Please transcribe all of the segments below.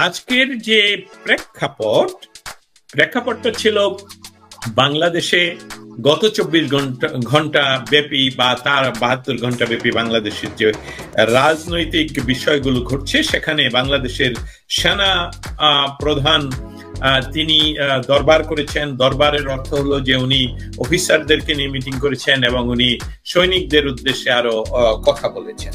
আজকের যে প্রেক্ষাপটটা ছিল বাংলাদেশে গত 24 ঘন্টা ব্যাপী বা তার 72 ঘন্টা ব্যাপী বাংলাদেশের যে রাজনৈতিক বিষয়গুলো ঘটছে, সেখানে বাংলাদেশের সেনা প্রধান তিনি দরবার করেছেন। দরবারের অর্থ হলো যে উনি অফিসারদেরকে নিয়ে মিটিং করেছেন এবং উনি সৈনিকদের উদ্দেশ্যে আরো কথা বলেছেন।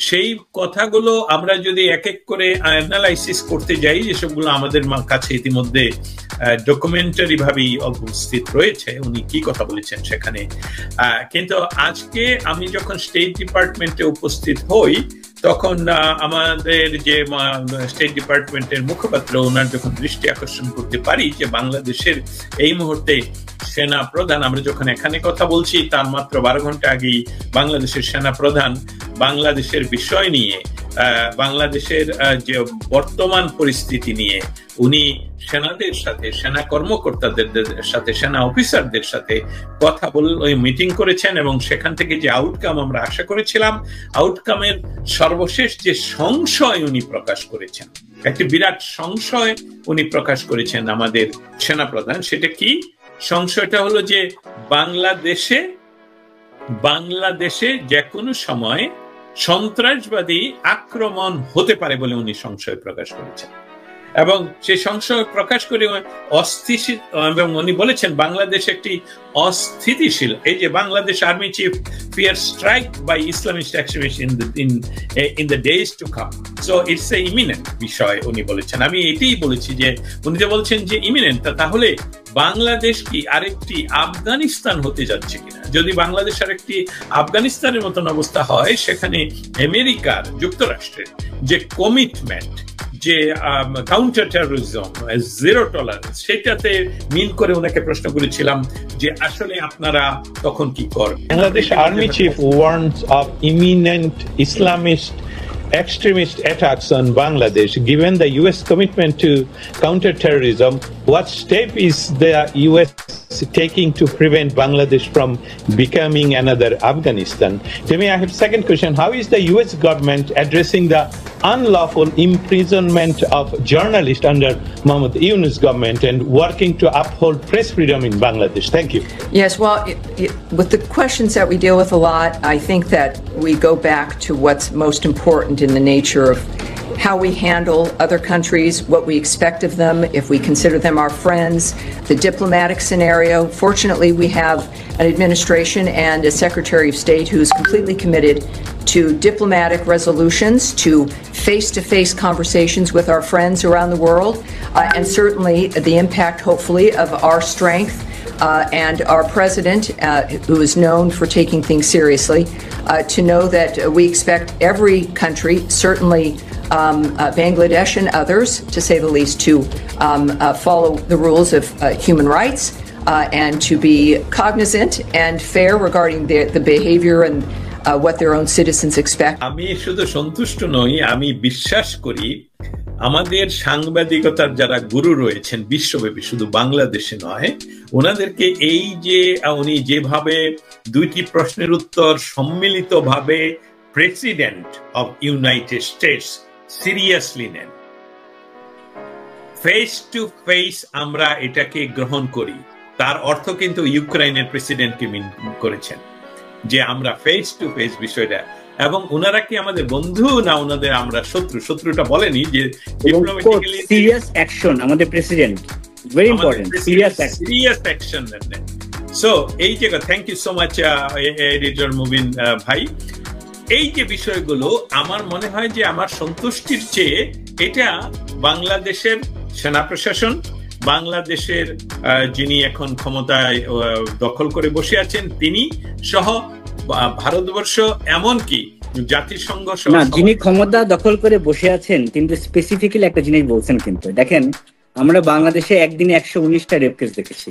সেই কথাগুলো আমরা যদি এক এক করে অ্যানালাইসিস করতে যাই, যেসবগুলো আমাদের কাছে ইতিমধ্যে ডকুমেন্টারি ভাবেই উপস্থিত রয়েছে উনি কি কথা বলেছেন সেখানে, কিন্তু আজকে আমি যখন স্টেট ডিপার্টমেন্টে উপস্থিত হই তখন আমাদের যে স্টেট ডিপার্টমেন্টের মুখপাত্র ওনার যখন দৃষ্টি আকর্ষণ করতে পারি যে বাংলাদেশের এই মুহূর্তে সেনা প্রধান, আমরা যখন এখানে কথা বলছি তার মাত্র 12 ঘন্টা আগেই বাংলাদেশের সেনা প্রধান বাংলাদেশের বিষয় নিয়ে, বাংলাদেশের যে বর্তমান পরিস্থিতি নিয়ে উনি সেনাদের সাথে, সেনা কর্মকর্তাদের সাথে, সেনা অফিসারদের সাথে কথা বলে মিটিং করেছেন এবং সেখান থেকে যে আউটকাম আমরা আশা করেছিলাম, আউটকামের সর্বশেষ যে সংশয় উনি প্রকাশ করেছেন, একটি বিরাট সংশয় উনি প্রকাশ করেছেন আমাদের সেনাপ্রধান। সেটা কি সংশয়টা হলো যে বাংলাদেশে যে কোনো সময় সন্ত্রাসবাদী আক্রমণ হতে পারে বলে উনি সংশয় প্রকাশ করেছেন এবং সেই সংশয় প্রকাশ করে অস্থিতিশীল, এবং উনি বলেছেন বাংলাদেশ একটি অস্থিতিশীল, এই যে Bangladesh army chief fear strike by Islamist extremist in the days to come, so it's a imminent বিষয় উনি বলেছেন। আমি এটাই বলেছি যে উনি যে বলছেন যে ইমিনেন্ট, তাহলে বাংলাদেশ কি আরেকটি আফগানিস্তান হতে যাচ্ছে কিনা? যদি বাংলাদেশ আরেকটি আফগানিস্তানের মতন অবস্থা হয়, সেখানে আমেরিকার, যুক্তরাষ্ট্রের যে কমিটমেন্ট, যে কাউন্টার টেরোরিজম, জিরো টলারেন্স, সেটাতে মিল করে ওনাকে প্রশ্ন করেছিলাম যে আসলে আপনারা তখন কি করবেন। Bangladesh army chief warns of eminent Islamist extremist attacks on Bangladesh. Given the U.S. commitment to counter-terrorism, what step is the U.S. taking to prevent Bangladesh from becoming another Afghanistan? Jimmy, I have second question. How is the U.S. government addressing the unlawful imprisonment of journalists under Mohammad Yunus government and working to uphold press freedom in Bangladesh? Thank you. Yes, well, with the questions that we deal with a lot, I think that we go back to what's most important in the nature of how we handle other countries, what we expect of them, if we consider them our friends, the diplomatic scenario. Fortunately, we have an administration and a Secretary of State who's completely committed to diplomatic resolutions, to face-to-face conversations with our friends around the world, and certainly the impact, hopefully, of our strength and our president, who is known for taking things seriously, to know that we expect every country, certainly Bangladesh and others, to say the least, to follow the rules of human rights and to be cognizant and fair regarding the behavior and what their own citizens expect. আমি শুধু সন্তুষ্ট নই, আমি বিশ্বাস করি আমাদের সাংবাদিকতার যারা গুরু রয়েছেন বিশ্বব্যাপী, শুধু বাংলাদেশে নয়, ওনাদেরকে এই যে উনি যেভাবে দুইটি প্রশ্নের উত্তর সম্মিলিতভাবে president of United states seriously নেন, ফেস টু ফেস আমরা এটাকে গ্রহণ করি, তার অর্থ কিন্তু ইউক্রেনের প্রেসিডেন্টকে মিন করেছেন যে আমরা ফেস টু ফেস বিষয়টা, এবং ওনারা কি আমাদের বন্ধু না ওনাদের আমরা শত্রু? শত্রুটা বলেনি, যে ডিপ্লোম্যাটিক্যালি সিরিয়াস অ্যাকশন আমাদের president, very important, serious action নেন। সো এই যে thank you so much editor Mubin ভাই, এই যে বিষয়গুলো আমার মনে হয় যে আমার সন্তুষ্টির চেয়ে এটা বাংলাদেশের সেনা প্রশাসন, বাংলাদেশের যিনি এখন ক্ষমতায় দখল করে বসে আছেন তিনি সহ ভারতবর্ষ, এমনকি জাতিসংঘ সহ, যিনি ক্ষমতা দখল করে বসে আছেন কিন্তু স্পেসিফিক্যালি একটা জিনিস বলছেন। কিন্তু দেখেন, আমরা বাংলাদেশে একদিনে 119টা রেপ কেস দেখেছি,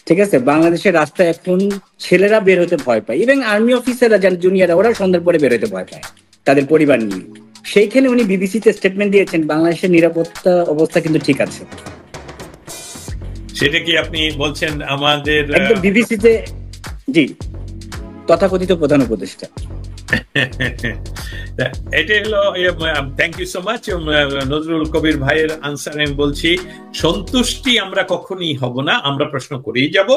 ঠিক আছে? বাংলাদেশের রাস্তায় এখন ছেলেরা বের হতে ভয় পায়, এবং আর্মি অফিসাররা যারা জুনিয়ররা ওরা সন্ধ্যার পরে বের হতে ভয় পায় তাদের পরিবার নিয়ে। সেইখানে উনি বিবিসিতে স্টেটমেন্ট দিয়েছেন বাংলাদেশের নিরাপত্তা অবস্থা কিন্তু ঠিক আছে। সেটা কি আপনি বলছেন আমাদের একদম বিবিসিতে? জি, তথাকথিত প্রধান উপদেষ্টা। এটা হলো, thank you so much Nazrul Kabir ভাইয়ের আনসার। আমি বলছি সন্তুষ্টি আমরা কখনই হব না, আমরা প্রশ্ন করেই যাব।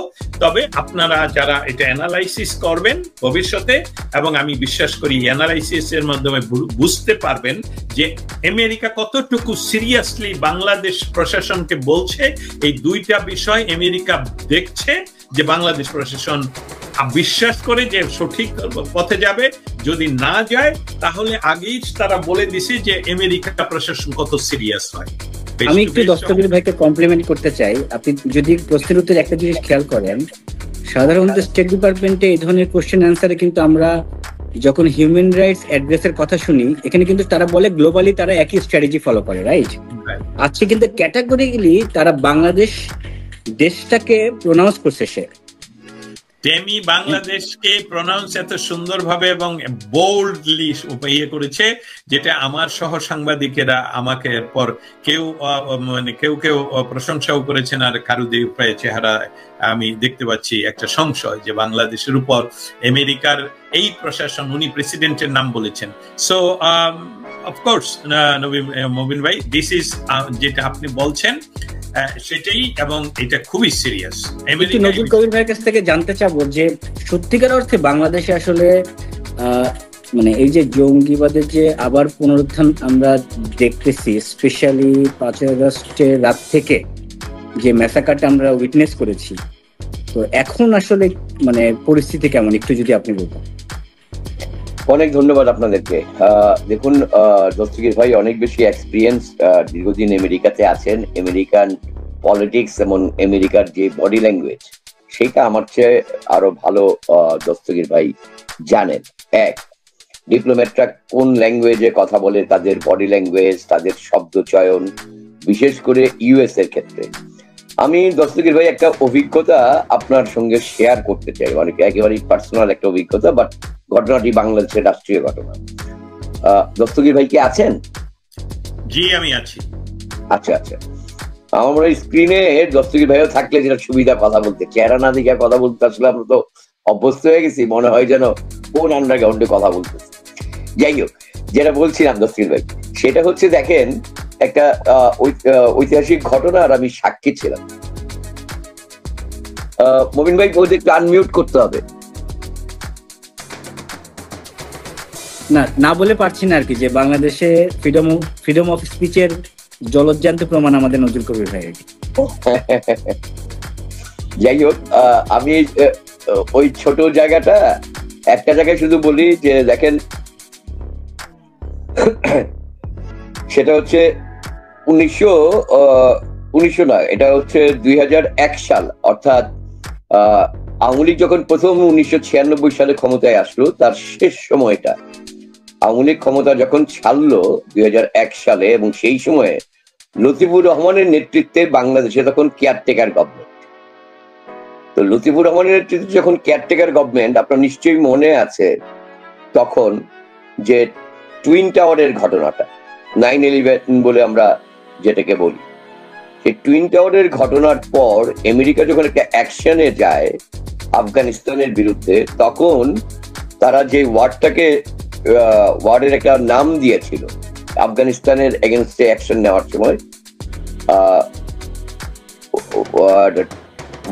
তবে আপনারা যারা এটা অ্যানালাইসিস করবেন ভবিষ্যতে, এবং আমি বিশ্বাস করি অ্যানালাইসিস এর মাধ্যমে বুঝতে পারবেন যে আমেরিকা কতটুকু সিরিয়াসলি বাংলাদেশ প্রশাসনকে বলছে। এই দুইটা বিষয় আমেরিকা দেখছে যে বাংলাদেশ প্রশাসন বিশ্বাস করে যে সঠিক পথে যাবে, যদি না যায় তাহলে আগেই তারা বলে দিছে যে আমেরিকা প্রশাসন কত সিরিয়াস হয়। আমি একটু দস্তগীর ভাইকে কমপ্লিমেন্ট করতে চাই। আপনি যদি প্রশ্নের উত্তরে একটা জিনিস খেয়াল করেন, সাধারণত স্টেট ডিপার্টমেন্টে এই ধরনের কোশ্চেন অ্যান্সারে কিন্তু আমরা যখন হিউম্যান রাইটস অ্যাড্রেসের কথা শুনি, এখানে কিন্তু তারা বলে গ্লোবালি তারা একই স্ট্র্যাটেজি ফলো করে, রাইট? আজকে কিন্তু ক্যাটাগরিক্যালি তারা বাংলাদেশ দেশটাকে প্রোনাউন্স করছে। সে টেমি বাংলাদেশকে প্রোনাউন্স এত সুন্দরভাবে এবং বোল্ডলি ইয়ে করেছে, যেটা আমার সহ সাংবাদিকেরা আমাকে পর কেউ কেউ প্রশংসাও করেছেন, আর কারো দিয়ে চেহারা আমি দেখতে পাচ্ছি একটা সংশয় যে বাংলাদেশের উপর আমেরিকার এই প্রশাসন, উনি প্রেসিডেন্টের নাম বলেছেন। সো অফকোর্স মবিন ভাই, দিস ইজ যেটা আপনি বলছেন সেটাই, এবং এটা খুবই সিরিয়াস। নজরুল কবির ভাইয়ের কাছ থেকে জানতে চাবো যে সত্যিকার অর্থে বাংলাদেশে আসলে মানে এই যে জঙ্গিবাদের যে আবার পুনরুত্থান আমরা দেখতেছি, স্পেশালি 5ই আগস্টের রাত থেকে যে ম্যাসাকারটা আমরা উইটনেস করেছি, তো এখন আসলে মানে পরিস্থিতি কেমন একটু যদি আপনি বলতেন। অনেক ধন্যবাদ আপনাদেরকে। দেখুন, দস্তগীর ভাই অনেক বেশি এক্সপিরিয়েন্স, দীর্ঘদিন আমেরিকাতে আছেন। আমেরিকান পলিটিক্স এবং আমেরিকার যে বডি ল্যাঙ্গুয়েজ, সেটা আমার চেয়ে আরো ভালো দস্তগীর ভাই জানেন। এক, ডিপ্লোম্যাটরা কোন ল্যাঙ্গুয়েজে কথা বলে, তাদের বডি ল্যাঙ্গুয়েজ, তাদের শব্দ চয়ন, বিশেষ করে ইউএস এর ক্ষেত্রে। আমি দস্তগীর ভাই একটা অভিজ্ঞতা আপনার সঙ্গে শেয়ার করতে চাই, অনেক একেবারেই পার্সোনাল একটা অভিজ্ঞতা, বাট ঘটনাটি বাংলাদেশের রাষ্ট্রীয় ঘটনা। দস্তগীর ভাই কি আছেন? জি, আমি আছি। আচ্ছা আচ্ছা, আমার স্ক্রিনে দস্তগীর ভাইও থাকলে যেটা সুবিধা কথা বলতে, চেহারা না দেখে কথা বলতে আসলে আমরা তো অভ্যস্ত হয়ে গেছি, মনে হয় যেন কোন আন্ডারগ্রাউন্ডে কথা বলতেছি। যাই হোক, যেটা বলছিলাম দস্তগীর ভাই, সেটা হচ্ছে দেখেন একটা ঐতিহাসিক ঘটনার আমি সাক্ষী ছিলাম। মবিন ভাই বলতে একটু আনমিউট করতে হবে। না বলে পারছি না আর কি, যে বাংলাদেশে ফ্রিডম অফ স্পিচের জলজ্যান্ত প্রমাণ আমাদের নজরুল কবির ভাই। যাই হোক, আমি ওই ছোট জায়গাটা একটা জায়গায় শুধু বলি যে দেখেন, সেটা হচ্ছে 1900 নয়, এটা হচ্ছে 2001 সাল, অর্থাৎ আওয়ামী লীগ যখন প্রথম 1996 সালে ক্ষমতায় আসলো, তার শেষ সময়টা আওয়ামী লীগ ক্ষমতা যখন ছাড়লো 2001 সালে, এবং সেই সময়ে লতিফুর রহমানের নেতৃত্বে বাংলাদেশে তখন কেয়ারটেকার গভর্নমেন্ট। তো লতিফুর রহমানের নেতৃত্বে যখন কেয়ারটেকার গভর্নমেন্ট, আপনার নিশ্চয়ই মনে আছে তখন যে টুইন টাওয়ারের ঘটনাটা, 9/11 বলে আমরা যেটাকে বলি, সেই টুইন টাওয়ারের ঘটনার পর আমেরিকা যখন একটা অ্যাকশনে যায় আফগানিস্তানের বিরুদ্ধে, তখন তারা যে ওয়ার্ডের একটা নাম দিয়েছিল আফগানিস্তানের এগেনস্টে অ্যাকশন নেওয়ার সময়,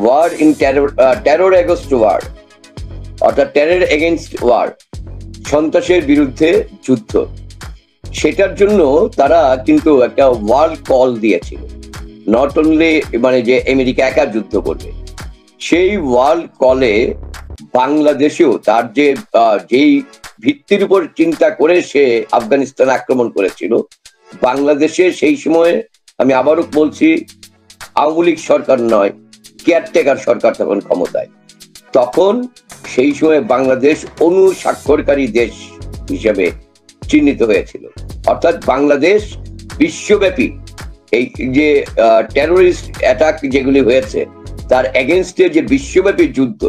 war in terror against war, অর্থাৎ টেরর এগেনস্ট ওয়ার, সন্ত্রাসের বিরুদ্ধে যুদ্ধ। সেটার জন্য তারা কিন্তু একটা ওয়ার্ল্ড কল দিয়েছিল, নট অনলি মানে যে আমেরিকা একা যুদ্ধ করবে, সেই ওয়ার্ল্ড কলে বাংলাদেশেও তার যেই ভিত্তির উপর চিন্তা করে সে আফগানিস্তান আক্রমণ করেছিল, বাংলাদেশে সেই সময়ে, আমি আবারও বলছি, আওয়ামী লীগ সরকার নয়, কেয়ারটেকার সরকার তখন ক্ষমতায়। তখন সেই সময় বাংলাদেশ অনুস্বাক্ষরকারী দেশ হিসেবে চিহ্নিত হয়েছিল, অর্থাৎ বাংলাদেশ বিশ্বব্যাপী এই যে টেরোরিস্ট অ্যাটাক যেগুলি হয়েছে তার এগেনস্টে যে বিশ্বব্যাপী যুদ্ধ,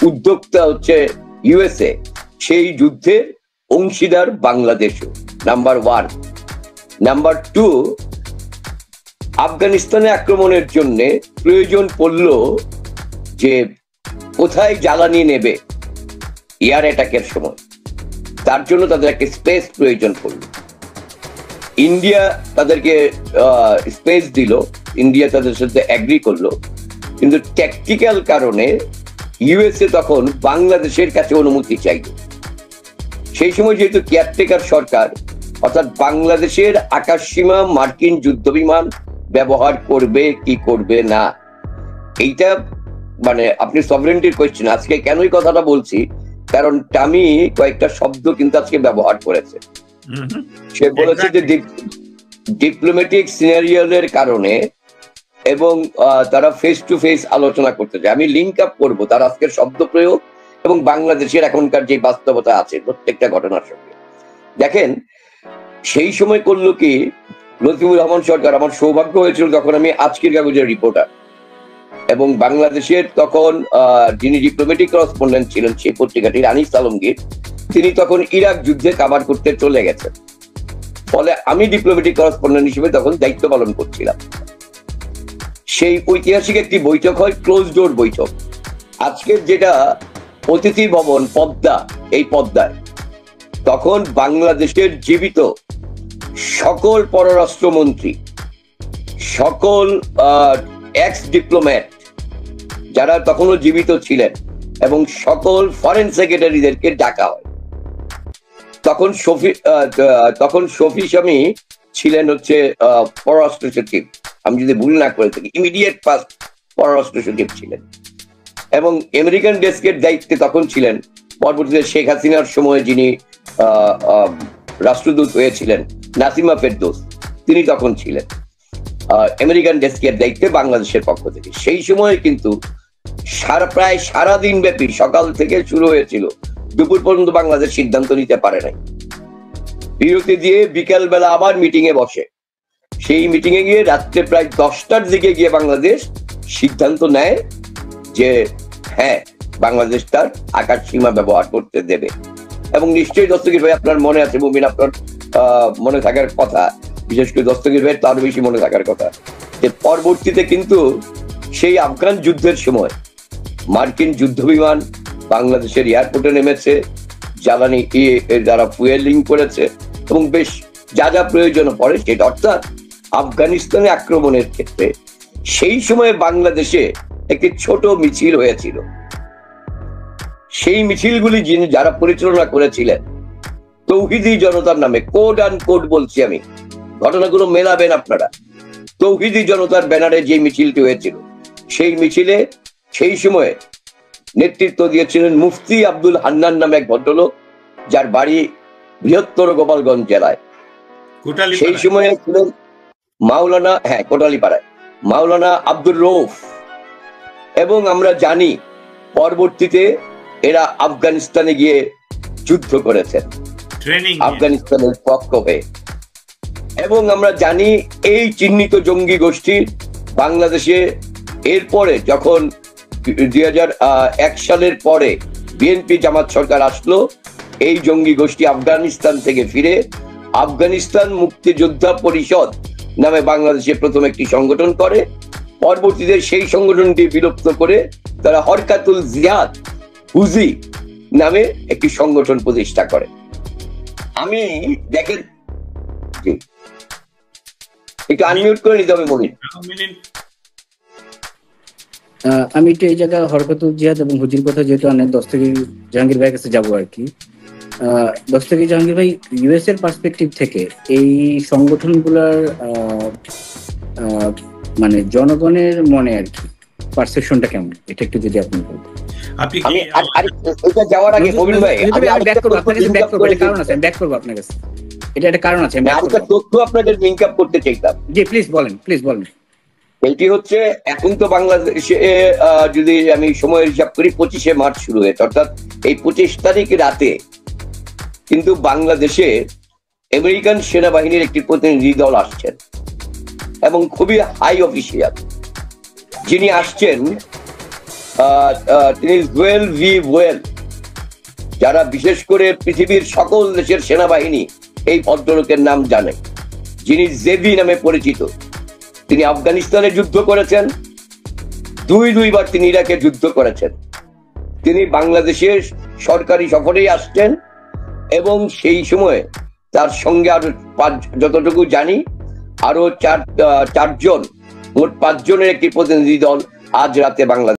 উদ্যোক্তা হচ্ছে ইউএসএ, সেই যুদ্ধের অংশীদার বাংলাদেশও, নাম্বার 1। নাম্বার 2, আফগানিস্তানে আক্রমণের জন্য প্রয়োজন পড়ল যে কোথায় জ্বালানি নেবে এয়ার অ্যাটাকের সময়, তার জন্য তাদের একটা স্পেস প্রয়োজন পড়ল। ইন্ডিয়া তাদেরকে স্পেস দিল, ইন্ডিয়া তাদের সাথে এগ্রি করলো, কিন্তু ট্যাকটিক্যাল কারণে ইউএসএ তখন বাংলাদেশের কাছে অনুমতি চাইল। সেই সময় যেহেতু কেয়ারটেকার সরকার, অর্থাৎ বাংলাদেশের আকাশসীমা মার্কিন যুদ্ধবিমান ব্যবহার করবে কি করবে না, এইটা মানে আপনি সভরেন্টির কোয়েশ্চেন। আজকে কেন এই কথাটা বলছি, কারণ টামি কয়েকটা শব্দ কিন্তু আজকে ব্যবহার করেছে। সে বলেছে যে ডিপ্লোম্যাটিক সিনারিওর কারণে এবং তারা ফেস টু ফেস আলোচনা করতে চায়। আমি লিঙ্ক আপ করবো তার আজকের শব্দ প্রয়োগ এবং বাংলাদেশের এখনকার যে বাস্তবতা আছে প্রত্যেকটা ঘটনার সঙ্গে। দেখেন সেই সময় করলো কি লতিফুর রহমান সরকার, আমার সৌভাগ্য হয়েছিল তখন আমি আজকের কাগজের রিপোর্টার, এবং বাংলাদেশের তখন যিনি ডিপ্লোম্যাটিক করেসপন্ডেন্ট ছিলেন সেই পত্রিকাটির আনিস আলমগীর, তিনি তখন ইরাক যুদ্ধে কাভার করতে চলে গেছেন। ফলে আমি ডিপ্লোম্যাটিক করেসপন্ডেন্ট হিসেবে তখন দায়িত্ব পালন করছিলাম। সেই ঐতিহাসিক একটি বৈঠক হয়, ক্লোজ ডোর বৈঠক। আজকের যেটা অতিথি ভবন পদ্মা, এই পদ্মায় তখন বাংলাদেশের জীবিত সকল পররাষ্ট্রমন্ত্রী, সকল এক্স ডিপ্লোম্যাট যারা তখনও জীবিত ছিলেন এবং সকল ফরেন সেক্রেটারিদেরকে ডাকা হয়। তখন শফি শামী ছিলেন হচ্ছে পররাষ্ট্র সচিব, আমি যদি ভুল না করে থাকি, ইমিডিয়েট ফার্স্ট পররাষ্ট্র সচিব ছিলেন, এবং আমেরিকান ডেস্কের দায়িত্বে তখন ছিলেন পরবর্তীতে শেখ হাসিনার সময় যিনি রাষ্ট্রদূত হয়েছিলেন নাসিমা ফেরদৌস, তিনি তখন ছিলেন আমেরিকান ডেস্কের দায়িত্বে বাংলাদেশের পক্ষ থেকে। সেই সময় কিন্তু প্রায় সারাদিন ব্যাপী, সকাল থেকে শুরু হয়েছিল, দুপুর পর্যন্ত বাংলাদেশ সিদ্ধান্ত নিতে পারে নাই। বিরতি দিয়ে বিকেল বেলা আবার মিটিং এ বসে, সেই মিটিং এ গিয়ে রাত্রে প্রায় 10টার দিকে গিয়ে বাংলাদেশ সিদ্ধান্ত নেয় যে হ্যাঁ, বাংলাদেশ তার আকাশ সীমা ব্যবহার করতে দেবে। এবং নিশ্চয়ই দস্তগীর ভাই আপনার মনে আছে, মুবিন আপনার মনে থাকার কথা, বিশেষ করে দস্তগীর ভাই তার বেশি মনে থাকার কথা, যে পরবর্তীতে কিন্তু সেই আফগান যুদ্ধের সময় মার্কিন যুদ্ধবিমান বাংলাদেশের এয়ারপোর্টে নেমেছে, জ্বালানি যারা ফুয়েলিং করেছে এবং বেশ যা যা প্রয়োজন পড়ে সেটা, অর্থাৎ আফগানিস্তানে আক্রমণের ক্ষেত্রে সেই সময় বাংলাদেশে একটি ছোট মিছিল হয়েছিল। সেই মিছিলগুলি যারা পরিচালনা করেছিলেন তৌহিদি জনতার নামে, কোড অ্যান্ড কোড বলছি আমি, ঘটনাগুলো মেলাবেন আপনারা। তৌহিদি জনতার ব্যানারে যে মিছিলটি হয়েছিল, সেই মিছিলে সেই সময়ে নেতৃত্ব দিয়েছিলেন মুফতি আব্দুল হান্নান নামে এক ভদ্রলোক, যার বাড়ি বৃহত্তর গোপালগঞ্জ জেলায়। সেই সময়ে ছিলেন মাওলানা, হ্যাঁ কোটালীপাড়ায়, মাওলানা আব্দুর রৌফ। এবং আমরা জানি পরবর্তীতে এরা আফগানিস্তানে গিয়ে যুদ্ধ করেছেন আফগানিস্তানের পক্ষ হয়ে। এবং আমরা জানি এই চিহ্নিত জঙ্গি গোষ্ঠীর বাংলাদেশে এরপরে যখন 2001 সালের পরে বিএনপি জামাত সরকার আসলো, এই জঙ্গি গোষ্ঠী আফগানিস্তান থেকে ফিরে আফগানিস্তান মুক্তিযোদ্ধা পরিষদ নামে বাংলাদেশে প্রথম একটি সংগঠন করে। পরবর্তীতে সেই সংগঠনটি বিলুপ্ত করে তারা হরকাতুল জিহাদ হুজি নামে একটি সংগঠন প্রতিষ্ঠা করে। আমি দেখেন, একটু আনমিউট করে নিতে হবে মনির। আমি একটু এই জায়গায় হরকাতুল জিহাদ এবং হুজির কথা যেহেতু অনেক দস্তগীর জাহাঙ্গীর ভাইয়ের কাছে যাবো আর কি। দস্তগীর জাহাঙ্গীর ভাই, ইউএস এর পার্সপেক্টিভ থেকে এই সংগঠনগুলোর মানে জনগণের মনে আর কি পারসেপশনটা কেমন, এটা একটু যদি আপনি বলতেন। এটা যাওয়ার আগে মনির ভাই আমি ব্যাক করব আপনার কাছে, ব্যাক করব, এটা কারণ আছে, আমি ব্যাক করব আপনার কাছে, এটা একটা কারণ আছে, আমি একটা তথ্য আপনাদের লিংক আপ করতে চাইতাম। জি প্লিজ বলেন, প্লিজ বলেন। এটি হচ্ছে এখন তো বাংলাদেশে যদি আমি সময়ের হিসাব করি 25শে মার্চ শুরু হয়েছে, অর্থাৎ এই 25 তারিখ রাতে কিন্তু বাংলাদেশে আমেরিকান সেনাবাহিনীর একটি প্রতিনিধি দল আসছেন এবং খুবই হাই অফিসিয়াল যিনি আসছেন, তিনি জুয়েল ভি ওয়েল, যারা বিশেষ করে পৃথিবীর সকল দেশের সেনাবাহিনী এই ভদ্রলোকের নাম জানে, যিনি জেভি নামে পরিচিত। তিনি আফগানিস্তানে যুদ্ধ করেছেন, দুইবার তিনি ইরাকে যুদ্ধ করেছেন। তিনি বাংলাদেশের সরকারি সফরেই আসছেন এবং সেই সময় তার সঙ্গে আরো যতটুকু জানি আরো চারজন, মোট 5 জনের একটি প্রতিনিধি দল আজ রাতে বাংলাদেশ